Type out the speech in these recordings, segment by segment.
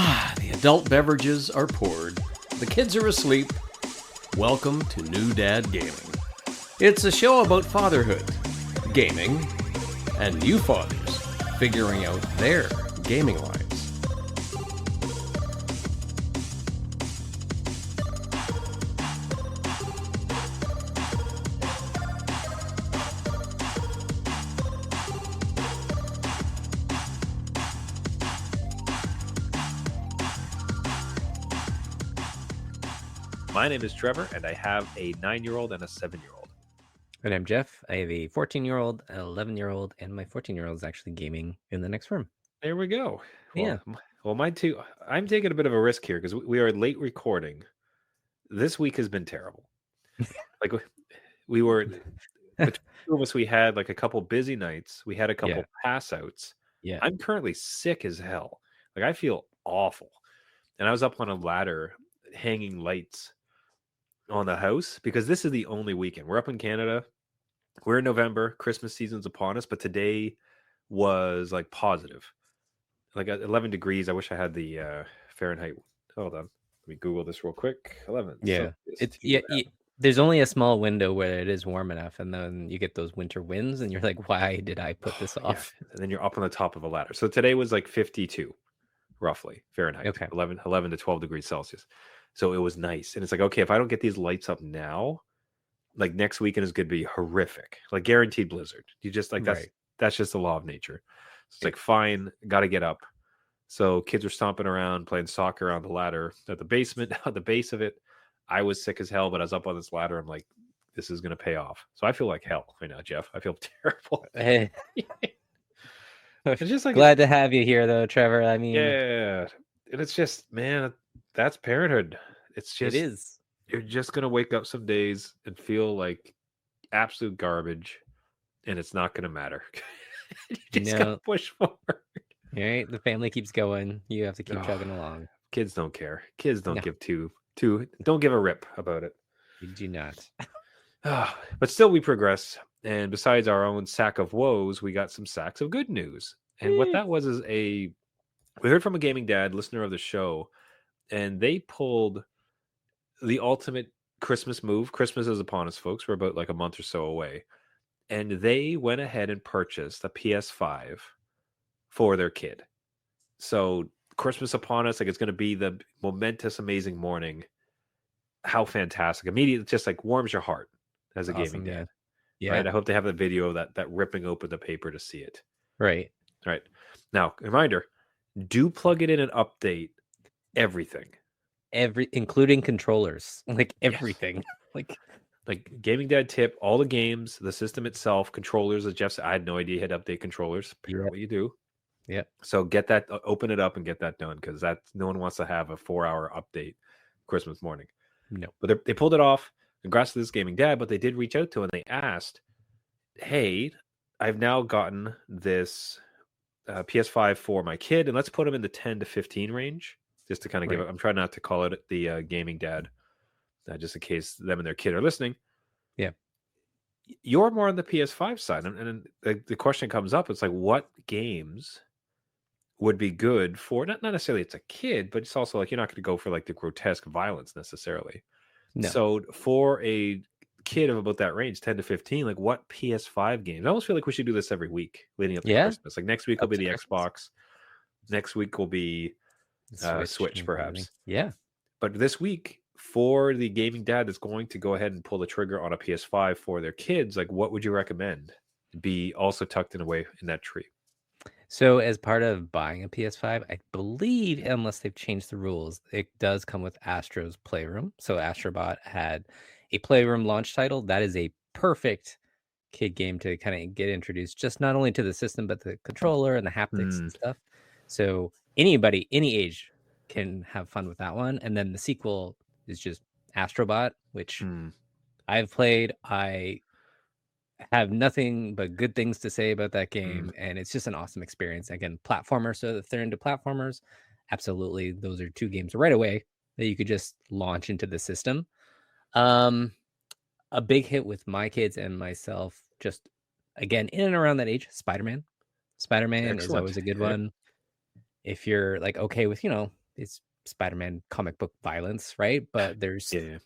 The adult beverages are poured. The kids are asleep. Welcome to New Dad Gaming. It's a show about fatherhood, gaming, and new fathers figuring out their gaming lives. My name is Trevor, and I have a 9-year-old and a 7-year-old. And I'm Jeff. I have a 14-year-old, an 11-year-old, and my 14-year-old is actually gaming in the next room. There we go. Yeah. Well, mine too. I'm taking a bit of a risk here because we are late recording. This week has been terrible. Like we were between the two of us, we had like a couple busy nights. We had a couple pass outs. Yeah. I'm currently sick as hell. Like I feel awful. And I was up on a ladder hanging lights on the house because this is the only weekend. We're up in Canada. We're in November. Christmas season's upon us, but today was like positive. Like at 11 degrees. I wish I had the Fahrenheit. Hold on. Let me Google this real quick. 11. Yeah. There's only a small window where it is warm enough, and then you get those winter winds, and you're like, why did I put this off? Yeah. And then you're up on the top of a ladder. So today was like 52, roughly, Fahrenheit. Okay. 11 to 12 degrees Celsius. So it was nice. And it's like, okay, if I don't get these lights up now, like next weekend is going to be horrific. Like guaranteed blizzard. You just like that's just the law of nature. So it's like, fine, got to get up. So kids are stomping around, playing soccer on the ladder at the basement, at the base of it. I was sick as hell, but I was up on this ladder. I'm like, this is going to pay off. So I feel like hell right now, Jeff. I feel terrible. Hey. It's just like glad to have you here, though, Trevor. I mean, yeah. And it's just, man, that's parenthood. It's just, it is. You're just going to wake up some days and feel like absolute garbage, and it's not going to matter. You just got to push forward. All right. The family keeps going. You have to keep chugging along. Kids don't care. Kids don't give don't give a rip about it. You do not. But still, we progress. And besides our own sack of woes, we got some sacks of good news. And what that was is we heard from a gaming dad, listener of the show, and they pulled the ultimate Christmas move. Christmas is upon us, folks. We're about like a month or so away. And they went ahead and purchased a PS5 for their kid. So Christmas upon us, like it's going to be the momentous, amazing morning. How fantastic. Immediately, just like warms your heart as a gaming dad. Yeah. Right? I hope they have the video of that ripping open the paper to see it. Right. Now, reminder, do plug it in and update everything. Including controllers, like everything. Like gaming dad tip, all the games, the system itself, controllers, as Jeff said, I had no idea you had to update controllers. Apparently you do. Yeah. So get that, open it up and get that done, because no one wants to have a 4-hour update Christmas morning. No. But they pulled it off. Congrats to this gaming dad, but they did reach out to him and they asked, hey, I've now gotten this PS5 for my kid, and let's put him in the 10 to 15 range. Just to kind of give it, I'm trying not to call it the gaming dad, just in case them and their kid are listening. Yeah. You're more on the PS5 side. And the question comes up, it's like, what games would be good for, not necessarily it's a kid, but it's also like, you're not going to go for like the grotesque violence necessarily. No. So for a kid of about that range, 10 to 15, like what PS5 games? I almost feel like we should do this every week leading up to Christmas. Like next week will be the Xbox. Next week will be Switch perhaps. Yeah. But this week, for the gaming dad that's going to go ahead and pull the trigger on a PS5 for their kids, like what would you recommend be also tucked in away in that tree? So as part of buying a PS5, I believe, unless they've changed the rules, it does come with Astro's Playroom. So Astrobot had a Playroom launch title. That is a perfect kid game to kind of get introduced, just not only to the system, but the controller and the haptics and stuff. So anybody, any age can have fun with that one. And then the sequel is just Astrobot, which I've played. I have nothing but good things to say about that game, and it's just an awesome experience. Again, platformer, so if they're into platformers, absolutely, those are two games right away that you could just launch into the system. A big hit with my kids and myself, just again in and around that age, Spider-Man. Spider-Man is always a good one. If you're like okay with, the it's Spider-Man comic book violence, right? But there's Yeah.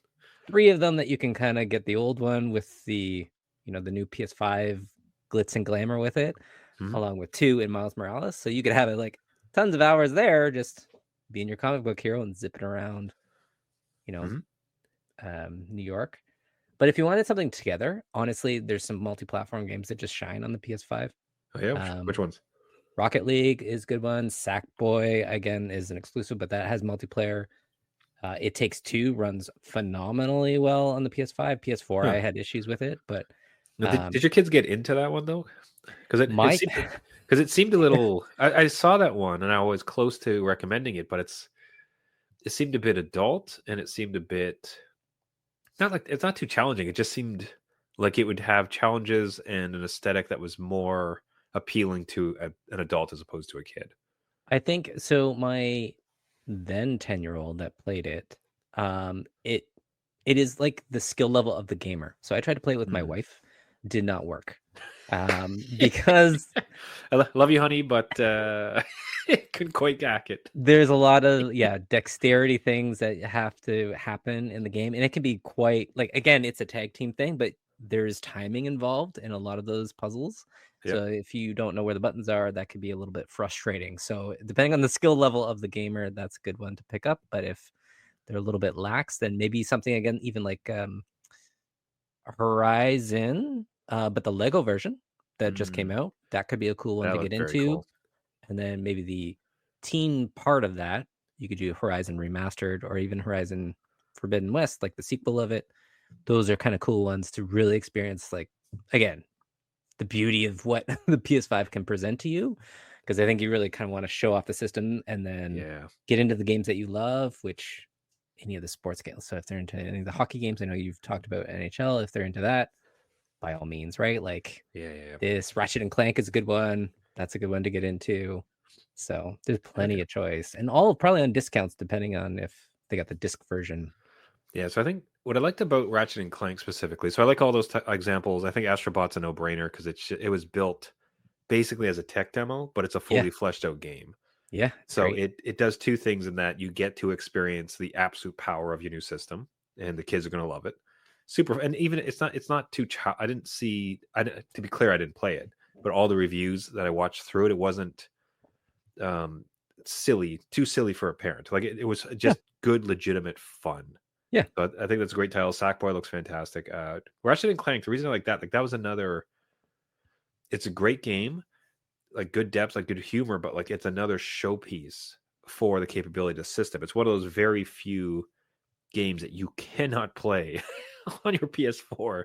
3 of them that you can kind of get the old one with the, the new PS5 glitz and glamour with it, Mhm. along with 2 in Miles Morales. So you could have it like tons of hours there, just being your comic book hero and zipping around, you know, Mhm. New York. But if you wanted something together, honestly, there's some multi-platform games that just shine on the PS5. Oh yeah, which ones? Rocket League is a good one. Sackboy, again, is an exclusive, but that has multiplayer. It Takes Two runs phenomenally well on the PS5. PS4, Huh. I had issues with it, but Now, did your kids get into that one though? Because my it seemed a little. I saw that one and I was close to recommending it, but it seemed a bit adult and it seemed a bit not like it's not too challenging. It just seemed like it would have challenges and an aesthetic that was more appealing to an adult as opposed to a kid. I think so. My then 10-year-old that played it, it is like the skill level of the gamer. So I tried to play it with my Mm. wife, did not work, because Love you, honey, but couldn't quite hack it. there's a lot of dexterity things that have to happen in the game, and it can be quite like, again, it's a tag team thing, but there's timing involved in a lot of those puzzles. Yep. So if you don't know where the buttons are, that could be a little bit frustrating. So depending on the skill level of the gamer, that's a good one to pick up. But if they're a little bit lax, then maybe something, again, even like Horizon, but the Lego version that just came out, that could be a cool one That to get looked very into. cool. And then maybe the teen part of that, you could do Horizon Remastered or even Horizon Forbidden West, like the sequel of it. Those are kind of cool ones to really experience, like, again, the beauty of what the PS5 can present to you. Because I think you really kind of want to show off the system and then get into the games that you love, which any of the sports games. So if they're into any of the hockey games, I know you've talked about NHL. If they're into that, by all means, right? Like this Ratchet and Clank is a good one. That's a good one to get into. So there's plenty of choice, and all probably on discounts depending on if they got the disc version. Yeah, so I think what I liked about Ratchet and Clank specifically, so I like all those examples. I think Astrobot's a no-brainer because it was built basically as a tech demo, but it's a fully fleshed out game. Yeah, so great. it does two things in that you get to experience the absolute power of your new system, and the kids are going to love it. Super, and even it's not too. I didn't see. To be clear, I didn't play it, but all the reviews that I watched through it wasn't too silly for a parent. Like it was just good, legitimate fun. Yeah, but I think that's a great title. Sackboy looks fantastic. Ratchet and Clank, the reason I like that was another. It's a great game, like good depth, like good humor, but like it's another showpiece for the capability of the system. It's one of those very few games that you cannot play on your PS4.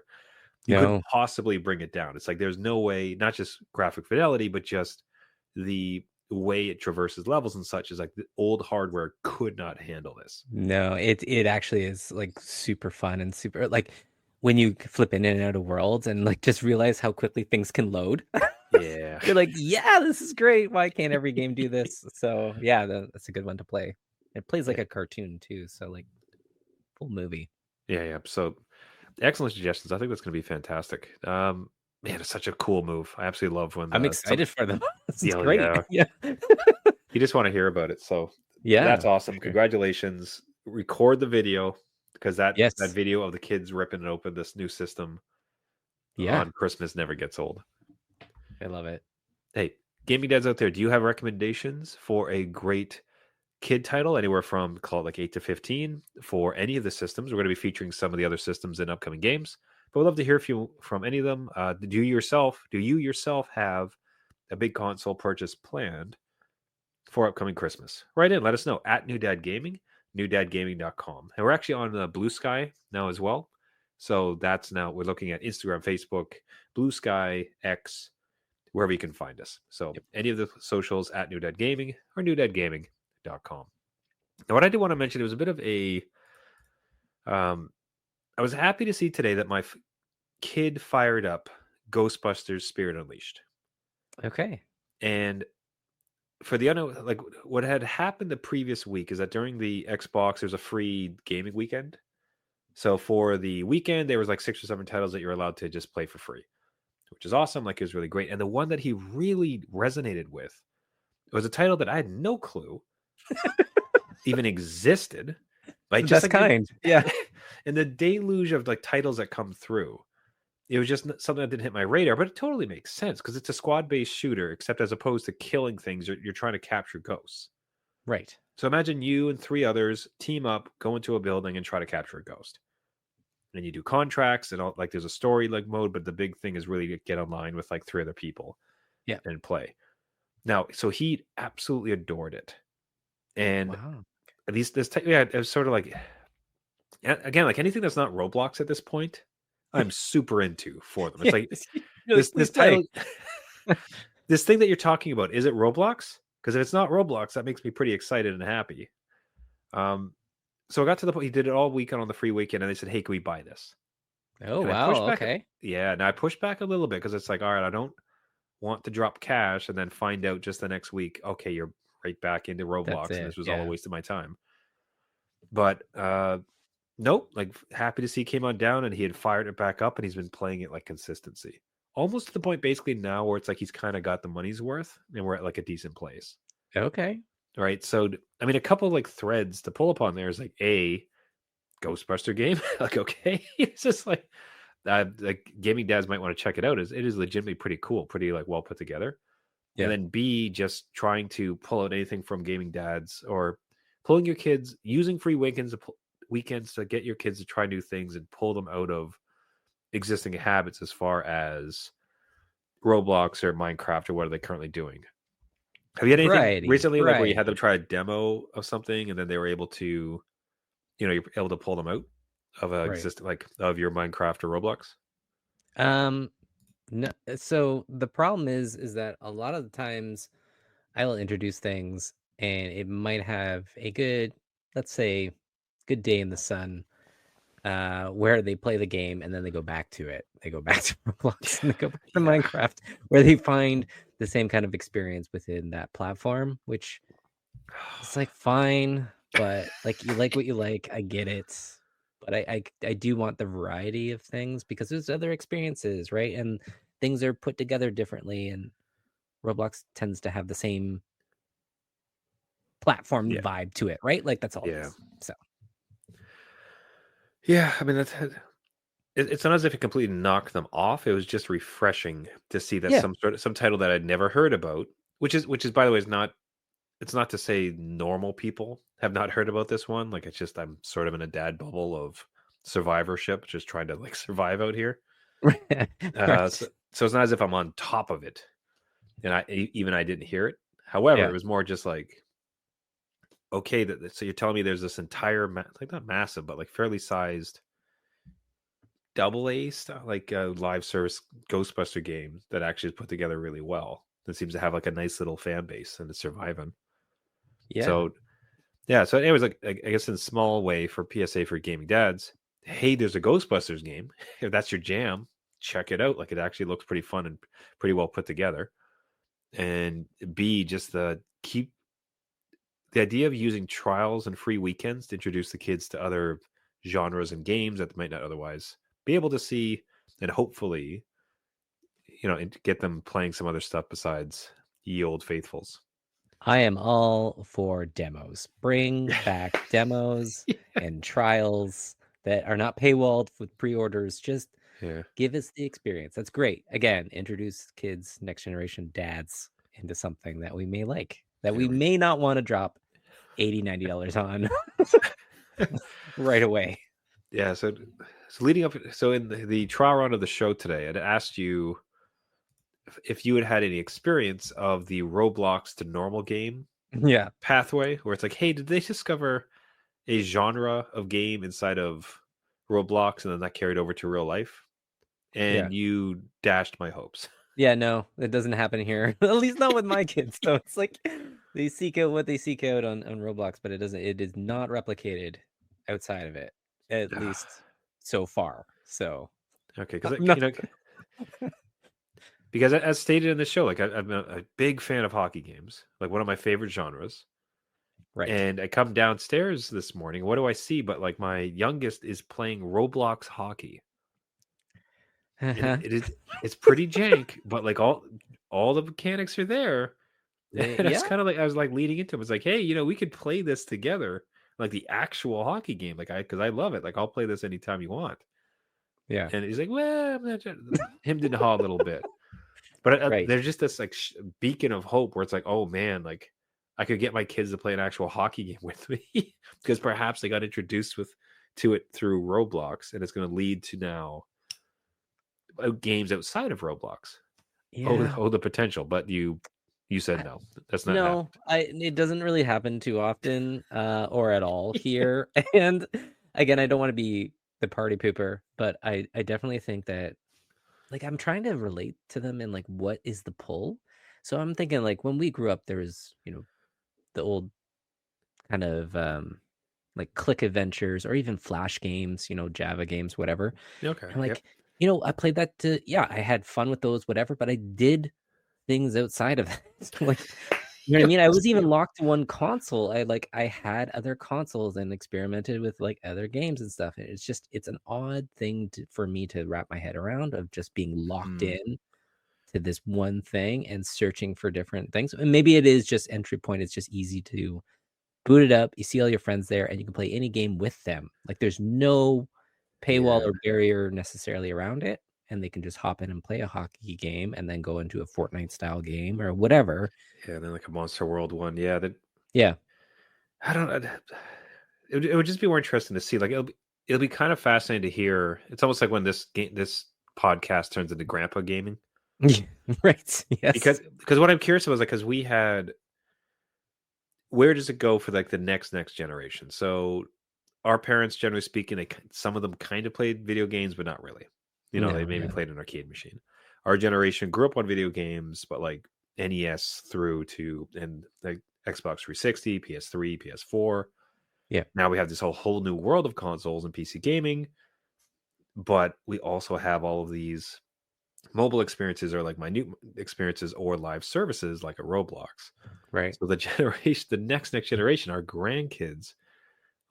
You couldn't possibly bring it down. It's like there's no way, not just graphic fidelity, but just the way it traverses levels and such is like the old hardware could not handle this. No, it actually is like super fun and super, like, when you flip in and out of worlds and like just realize how quickly things can load. Yeah. You're like, yeah, this is great. Why can't every game do this? So yeah, that's a good one to play. It plays like a cartoon too, so like full movie. Yeah. So excellent suggestions. I think that's going to be fantastic. Man, it's such a cool move. I absolutely love when I'm excited for them. This is great. Yeah. You just want to hear about it. So yeah, that's awesome. Congratulations. Record the video because that video of the kids ripping open this new system on Christmas never gets old. I love it. Hey, gaming dads out there, do you have recommendations for a great kid title, anywhere from call it like 8 to 15 for any of the systems? We're going to be featuring some of the other systems in upcoming games, but we'd love to hear from any of them. Do you yourself have a big console purchase planned for upcoming Christmas? Write in, let us know at New Dad Gaming, newdadgaming.com. And we're actually on Blue Sky now as well. So that's now we're looking at Instagram, Facebook, Blue Sky, X, wherever you can find us. So any of the socials at New Dad Gaming or newdadgaming.com. Now, what I did want to mention, it was a bit of a I was happy to see today that my kid fired up Ghostbusters Spirit Unleashed. Okay. And for the unknown, like what had happened the previous week is that during the Xbox, there's a free gaming weekend. So for the weekend, there was like 6 or 7 titles that you're allowed to just play for free, which is awesome. Like it was really great. And the one that he really resonated with was a title that I had no clue even existed. It's Like the just best kind. Yeah. and the deluge of like titles that come through. It was just something that didn't hit my radar, but it totally makes sense because it's a squad-based shooter, except as opposed to killing things, you're trying to capture ghosts. Right. So imagine you and 3 others team up, go into a building, and try to capture a ghost. And you do contracts and all, like there's a story like mode, but the big thing is really to get online with like 3 other people, Yeah. and play. Now, so he absolutely adored it, and Wow. yeah, it was sort of like again like anything that's not Roblox at this point, I'm super into for them. It's like You're like, this please play. title. This thing that you're talking about, is it Roblox? Because if it's not Roblox, that makes me pretty excited and happy. So I got to the point he did it all weekend on the free weekend, and they said, "Hey, can we buy this?" Oh And I wow. pushed back. Okay. Yeah, and I pushed back a little bit because it's like, all right, I don't want to drop cash and then find out just the next week, okay, you're right back into That's Roblox, and it. this was all a Yeah. waste of my time. But nope, like happy to see he came on down and he had fired it back up, and he's been playing it like consistency. Almost to the point basically now where it's like he's kind of got the money's worth and we're at like a decent place. Okay. Right. So I mean a couple like threads to pull up on there is like a Ghostbuster game. Like, okay. It's just like gaming dads might want to check it out. It is legitimately pretty cool, pretty like well put together. Yeah. And then B, just trying to pull out anything from gaming dads or pulling your kids, using free weekends to get your kids to try new things and pull them out of existing habits as far as Roblox or Minecraft or what are they currently doing. Have you had anything recently like where you had them try a demo of something and then they were able to, you're able to pull them out of a existing like of your Minecraft or Roblox? No, so the problem is that a lot of the times I will introduce things and it might have a good, let's say, good day in the sun, where they play the game and then they go back to it. They go back to Roblox and they go back to Minecraft, where they find the same kind of experience within that platform, which is like fine, but like you like what you like. I get it. But I do want the variety of things because there's other experiences, right? And things are put together differently, and Roblox tends to have the same platform vibe to it, right? Like that's all it is. So yeah, I mean it's not as if it completely knocked them off. It was just refreshing to see that some title that I'd never heard about, which is by the way is not, it's not to say normal people have not heard about this one. Like it's just I'm sort of in a dad bubble of survivorship, just trying to like survive out here. Right. So it's not as if I'm on top of it, and I didn't hear it. However, it was more just like, okay, so you're telling me there's this entire like not massive, but like fairly sized AA style, like a live service Ghostbuster game that actually is put together really well. That seems to have like a nice little fan base and it's surviving. Yeah. So yeah. So anyways, like I guess in a small way for PSA for gaming dads, hey, there's a Ghostbusters game. If that's your jam, check it out. Like it actually looks pretty fun and pretty well put together. And B, just the idea of using trials and free weekends to introduce the kids to other genres and games that they might not otherwise be able to see, and hopefully, and get them playing some other stuff besides ye old faithfuls. I am all for demos. Bring back demos and trials that are not paywalled with pre-orders. Just give us the experience. That's great. Again, introduce kids, next generation dads into something that we may like, that we may not want to drop $80, $90 on right away. Yeah. So leading up, so in the trial round of the show today, I'd asked you if you had any experience of the Roblox to normal game pathway, where it's like, hey, did they discover a genre of game inside of Roblox and then that carried over to real life? And you dashed my hopes. Yeah, no, it doesn't happen here. At least not with my kids. So it's like they seek out what they seek out on Roblox, but it is not replicated outside of it, at least so far. So okay, because because as stated in the show, like I'm a big fan of hockey games, like one of my favorite genres. Right. And I come downstairs this morning. What do I see? But like my youngest is playing Roblox hockey. It's pretty jank, but like all the mechanics are there. And it's Yeah, kind of like I was like leading into it. It's like, hey, we could play this together, like the actual hockey game. Like because I love it. Like I'll play this anytime you want. yeah, And he's like, well, I'm not him didn't haw a little bit. But right. there's just this like beacon of hope where it's like, oh man, like I could get my kids to play an actual hockey game with me because perhaps they got introduced to it through Roblox, and it's going to lead to now games outside of Roblox. Yeah. Oh, the potential. But you said no, that's not No, happened. it doesn't really happen too often, or at all here. And again, I don't want to be the party pooper, but I definitely think that like I'm trying to relate to them and like what is the pull. So I'm thinking like when we grew up, there was, the old kind of like click adventures or even flash games, Java games, whatever. Okay. And Yep. like, I played that yeah, I had fun with those, whatever, but I did things outside of that. Like, you know what I mean? I was even locked to one console. I had other consoles and experimented with like other games and stuff. And it's an odd thing for me to wrap my head around of just being locked Hmm. in to this one thing and searching for different things. And maybe it is just entry point. It's just easy to boot it up. You see all your friends there and you can play any game with them. Like there's no paywall Yeah. or barrier necessarily around it. And they can just hop in and play a hockey game and then go into a Fortnite style game or whatever. Yeah. And then like a Monster World one. Yeah. That Yeah. I don't know. It would just be more interesting to see. Like it'll be kind of fascinating to hear. It's almost like when this podcast turns into grandpa gaming. Right. because Yes. because what I'm curious about is like because we had where does it go for like the next generation? So our parents, generally speaking, some of them kind of played video games, but not really. They No, maybe yeah. played an arcade machine. Our generation grew up on video games, but like NES through to and like Xbox 360, PS3, PS4. Yeah. Now we have this whole new world of consoles and PC gaming, but we also have all of these mobile experiences or like minute experiences or live services like a Roblox. Right. So the next generation, our grandkids,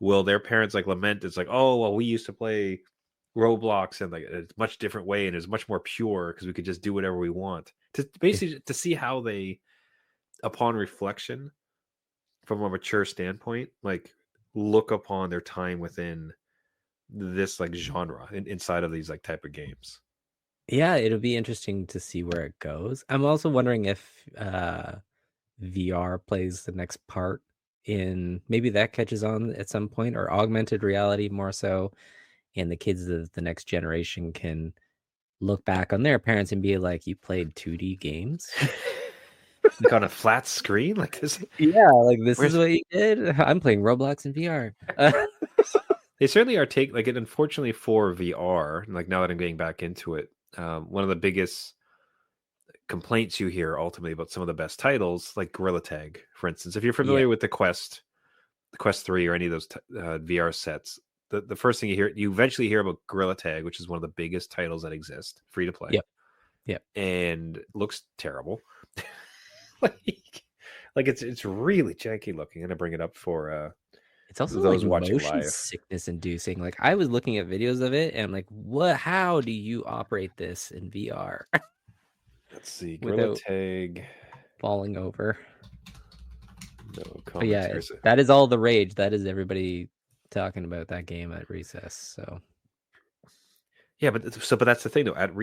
will their parents like lament? It's like, oh well, we used to play Roblox and like a much different way, and it's much more pure because we could just do whatever we want. To Yeah. basically to see how they, upon reflection, from a mature standpoint, like look upon their time within this like genre inside of these like type of games. Yeah, it'll be interesting to see where it goes. I'm also wondering if VR plays the next part in maybe that catches on at some point or augmented reality more so. And the kids of the next generation can look back on their parents and be like, you played 2D games? Like on a flat screen like this. Yeah, like this is Where's what you did. I'm playing Roblox in VR. they certainly are like it, unfortunately for VR, like now that I'm getting back into it, one of the biggest complaints you hear ultimately about some of the best titles, like Gorilla Tag, for instance. If you're Yeah, familiar with the Quest 3 or any of those VR sets, the first thing you eventually hear about Gorilla Tag, which is one of the biggest titles that exist, free to play, yep, yep. and looks terrible. like, like it's really janky looking. And I bring it up for It's also like those watching motion live. sickness inducing. Like I was looking at videos of it and I'm like, what? How do you operate this in VR Let's see, Gorilla without Tag. falling over? No But comments yeah, here. that is all the rage. That is everybody talking about that game at recess. So Yeah, but that's the thing though. At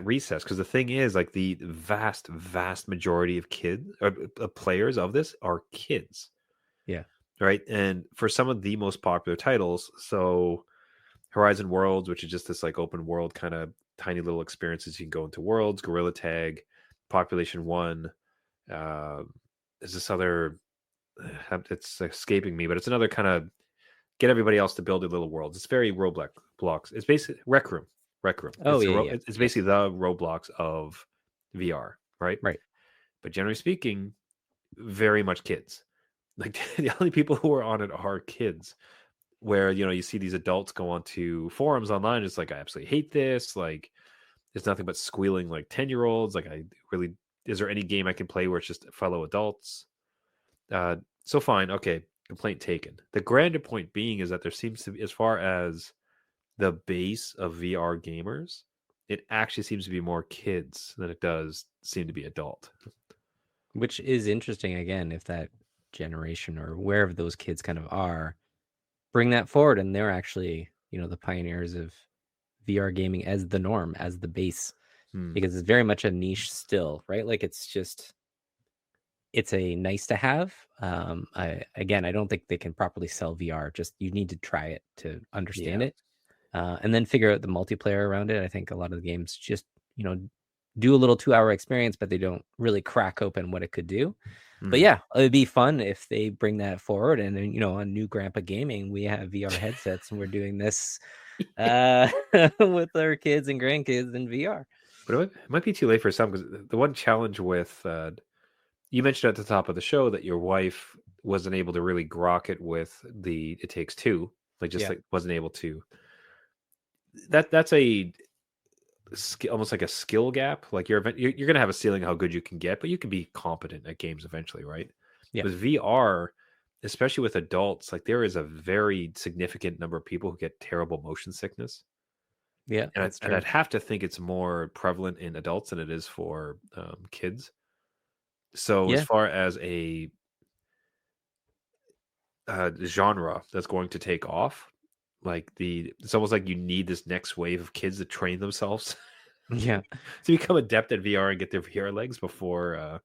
recess, because the thing is, like the vast majority of kids or players of this are kids, yeah, right? And for some of the most popular titles, so Horizon Worlds, which is just this like open world kind of tiny little experiences, you can go into worlds. Gorilla Tag, Population One, uh, is this other? It's escaping me, but it's another kind of get everybody else to build their little worlds. It's very Roblox blocks. It's basically Rec Room. Rec Room. oh yeah, yeah, It's yeah, basically the Roblox of VR, right? right. But generally speaking, very much kids. Like the only people who are on it are kids. Where you see these adults go onto forums online. It's like I absolutely hate this. Like it's nothing but squealing like 10-year-olds. Like I really is there any game I can play where it's just fellow adults? So fine, okay, complaint taken. The grander point being is that there seems to be, as far as the base of VR gamers, it actually seems to be more kids than it does seem to be adult. Which is interesting again, if that generation or wherever those kids kind of are, bring that forward, and they're actually, the pioneers of VR gaming as the norm, as the base, Hmm. because it's very much a niche still, right? Like it's a nice to have. I don't think they can properly sell VR. Just you need to try it to understand Yeah. it, and then figure out the multiplayer around it. I think a lot of the games just do a little 2-hour experience, but they don't really crack open what it could do. But Hmm. yeah, it'd be fun if they bring that forward. And then, on New Grandpa Gaming, we have VR headsets, and we're doing this with our kids and grandkids in VR. But it might be too late for some, because the one challenge with you mentioned at the top of the show that your wife wasn't able to really grok it with the It Takes Two, like just Yeah. like wasn't able to. That's a almost like a skill gap. Like you're gonna have a ceiling how good you can get, but you can be competent at games eventually, right? Yeah. With VR, especially with adults, like there is a very significant number of people who get terrible motion sickness. Yeah, And, that's and true. I'd have to think it's more prevalent in adults than it is for kids. So as Yeah. far as a genre that's going to take off, like it's almost like you need this next wave of kids to train themselves Yeah. to become adept at VR and get their VR legs before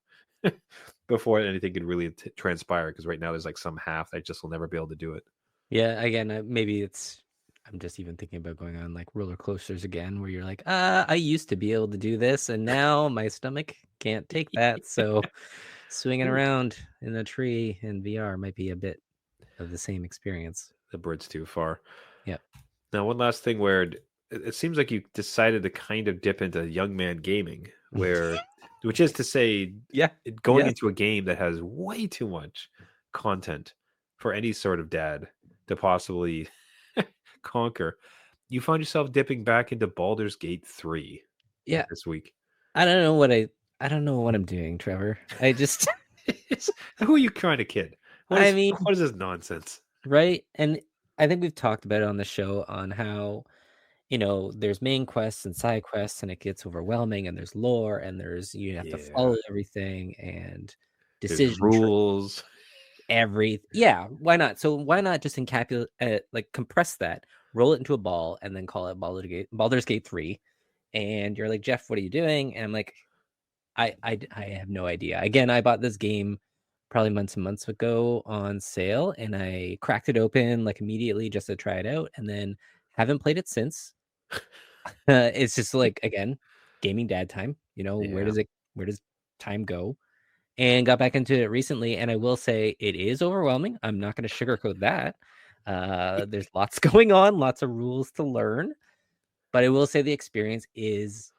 before anything could really transpire. Because right now there's like some half that just will never be able to do it. Yeah. Again, maybe I'm just even thinking about going on like roller coasters again, where you're like, I used to be able to do this, and now my stomach can't take that. So swinging Ooh, around in a tree in VR might be a bit of the same experience. the bird's too far. Yep. Now, one last thing where it seems like you decided to kind of dip into young man gaming, which is to say, Yeah. going Yeah. into a game that has way too much content for any sort of dad to possibly conquer. You find yourself dipping back into Baldur's Gate 3 Yeah. this week. I don't know what I'm doing, Trevor. I just Who are you trying to kid? What I is mean, what is this nonsense? right? And I think we've talked about it on the show on how, there's main quests and side quests, and it gets overwhelming, and there's lore, and you have to Yeah, follow everything, and there's decision tree rules. yeah, why not? So why not just encapsulate, like compress that, roll it into a ball, and then call it Baldur's Gate 3. And you're like, Jeff, what are you doing? And I'm like, I have no idea. Again, I bought this game probably months and months ago on sale, and I cracked it open like immediately just to try it out, and then haven't played it since. It's just like, again, gaming dad time. Yeah. Where does time go? And got back into it recently, and I will say it is overwhelming. I'm not going to sugarcoat that. There's lots going on, lots of rules to learn, but I will say the experience is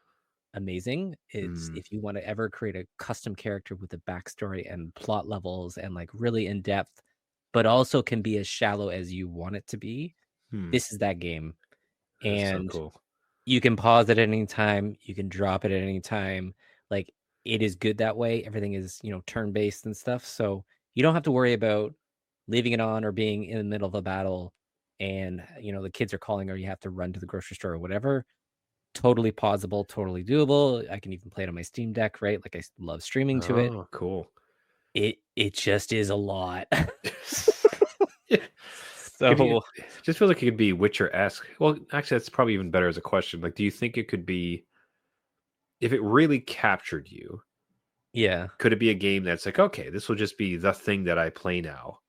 amazing. It's Hmm. if you want to ever create a custom character with a backstory and plot levels and like really in depth, but also can be as shallow as you want it to be. Hmm. This is that game. That's so And cool. you can pause it at any time, you can drop it at any time. Like it is good that way. Everything is, turn based and stuff. So you don't have to worry about leaving it on or being in the middle of a battle and the kids are calling or you have to run to the grocery store or whatever. Totally pausable, totally doable. I can even play it on my Steam Deck, right? Like I love streaming to it. Oh, cool. It just is a lot. Yeah. If you So it just feels like it could be Witcher-esque. Well, actually, that's probably even better as a question. Like, do you think it could be, if it really captured you, yeah, could it be a game that's like, okay, this will just be the thing that I play now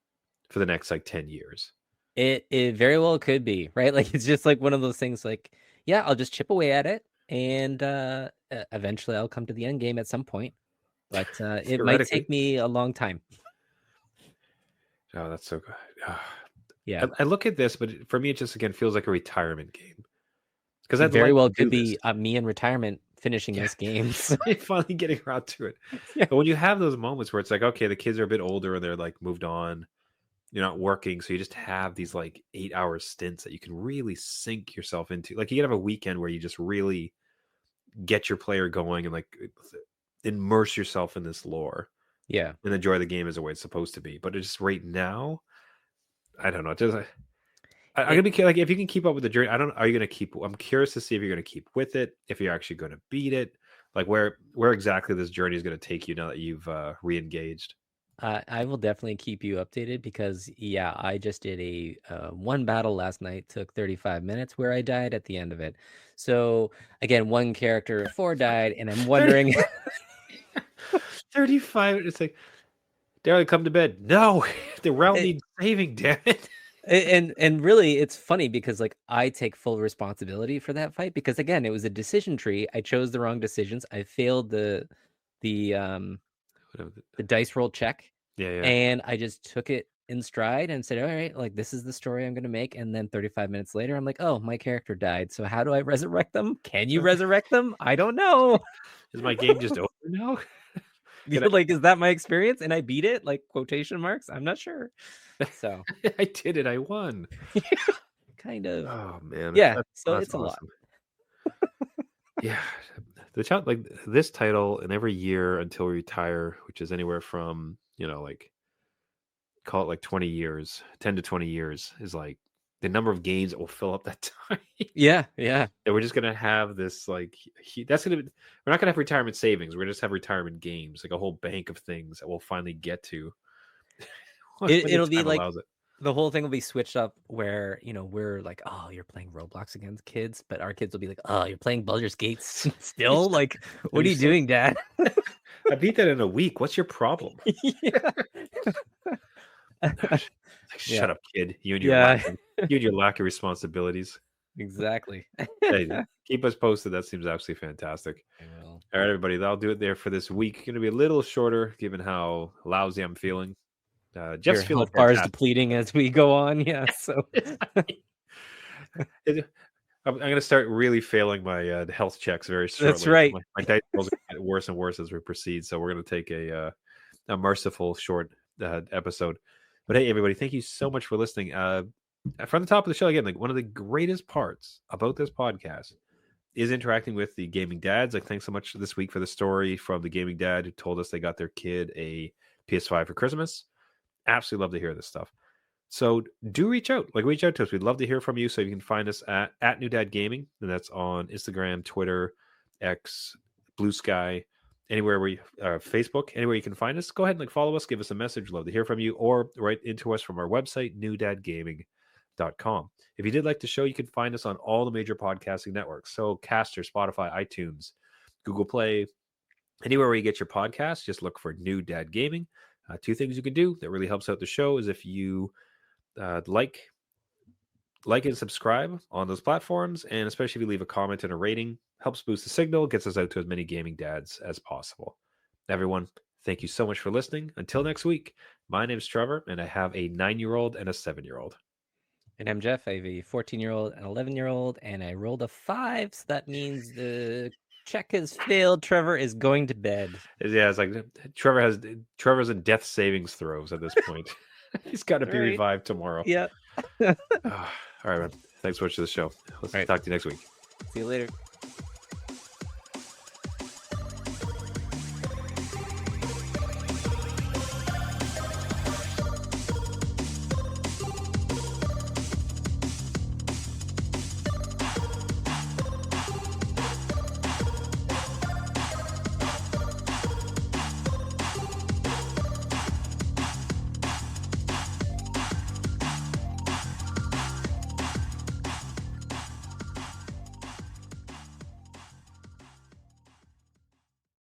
for the next like 10 years? it very well could be, right? Like it's just like one of those things like, yeah, I'll just chip away at it and eventually I'll come to the end game at some point. But it might take Theoretically. me a long time. Oh, that's so good. Ah. Yeah. I look at this, but for me, it just again feels like a retirement game because It I'd very like well to could do this. be me in retirement finishing Yeah, this game. So, finally getting around to it. yeah. But when you have those moments where it's like, okay, the kids are a bit older and they're like moved on, you're not working, so you just have these like 8 hour stints that you can really sink yourself into. Like you can have a weekend where you just really get your player going and like immerse yourself in this lore Yeah. and enjoy the game as the way it's supposed to be. But it's just right now, I don't know. Just I'm It, gonna be like, if you can keep up with the journey, I don't. Are you gonna keep? I'm curious to see if you're gonna keep with it. If you're actually gonna beat it. Like where exactly this journey is going to take you now that you've re-engaged. I will definitely keep you updated because yeah, I just did a one battle last night, took 35 minutes where I died at the end of it. So again, one character of 4 died, and I'm wondering 35. It's like, Daryl, come to bed. No, the realm It- needs saving. Damn it. and really it's funny because like I take full responsibility for that fight because again, it was a decision tree. I chose the wrong decisions. I failed the the dice roll check. Yeah. And I just took it in stride and said, all right, like this is the story I'm going to make. And then 35 minutes later, I'm like, oh, my character died. So how do I resurrect them? Can you resurrect them? I don't know. Is my game just over now? You're like, is that my experience? And I beat it, like quotation marks. I'm not sure. So I did it. I won. kind of. Oh man. Yeah. So that's it's a lot. Yeah. The child, like this title, and every year until we retire, which is anywhere from, like call it like 20 years, 10 to 20 years, is like the number of games that will fill up that time. Yeah. And we're just gonna have this like that's gonna be, we're not gonna have retirement savings. We're gonna just have retirement games, like a whole bank of things that we'll finally get to. It'll be like allows it. the whole thing will be switched up where, we're like, oh, you're playing Roblox against kids, but our kids will be like, oh, you're playing Baldur's Gate still? Like, what are you doing, Dad? I beat that in a week. What's your problem? Like, shut up, kid. You and your lack of responsibilities. Exactly. Hey, keep us posted. That seems absolutely fantastic. I will. All right, everybody. That'll do it there for this week. Going to be a little shorter given how lousy I'm feeling. Your Jeff's feeling health bar is fantastic. depleting as we go on. Yeah. So I'm going to start really failing my health checks very shortly. That's right. My dice rolls get worse and worse as we proceed. So we're going to take a merciful short episode. But hey, everybody, thank you so much for listening. From the top of the show, again, like one of the greatest parts about this podcast is interacting with the gaming dads. Like, thanks so much this week for the story from the gaming dad who told us they got their kid a PS5 for Christmas. Absolutely love to hear this stuff. So do reach out. Like, reach out to us. We'd love to hear from you. So you can find us at New Dad Gaming, and that's on Instagram, Twitter, X, Blue Sky, anywhere where Facebook, anywhere you can find us. Go ahead and like follow us, give us a message. Love to hear from you, or write into us from our website, newdadgaming.com. If you did like the show, you can find us on all the major podcasting networks. So Caster, Spotify, iTunes, Google Play, anywhere where you get your podcasts, just look for New Dad Gaming. 2 things you can do that really helps out the show is if you like and subscribe on those platforms, and especially if you leave a comment and a rating, helps boost the signal, gets us out to as many gaming dads as possible. Everyone, thank you so much for listening. Until next week, my name's Trevor, and I have a 9-year-old and a 7-year-old. And I'm Jeff. I have a 14-year-old and 11-year-old, and I rolled a 5, so that means the check has failed. Trevor is going to bed. Yeah, it's like Trevor's in death savings throws at this point. He's got to be revived tomorrow. Yeah. All right, man. Thanks so much for the show. Let's talk to you next week. See you later.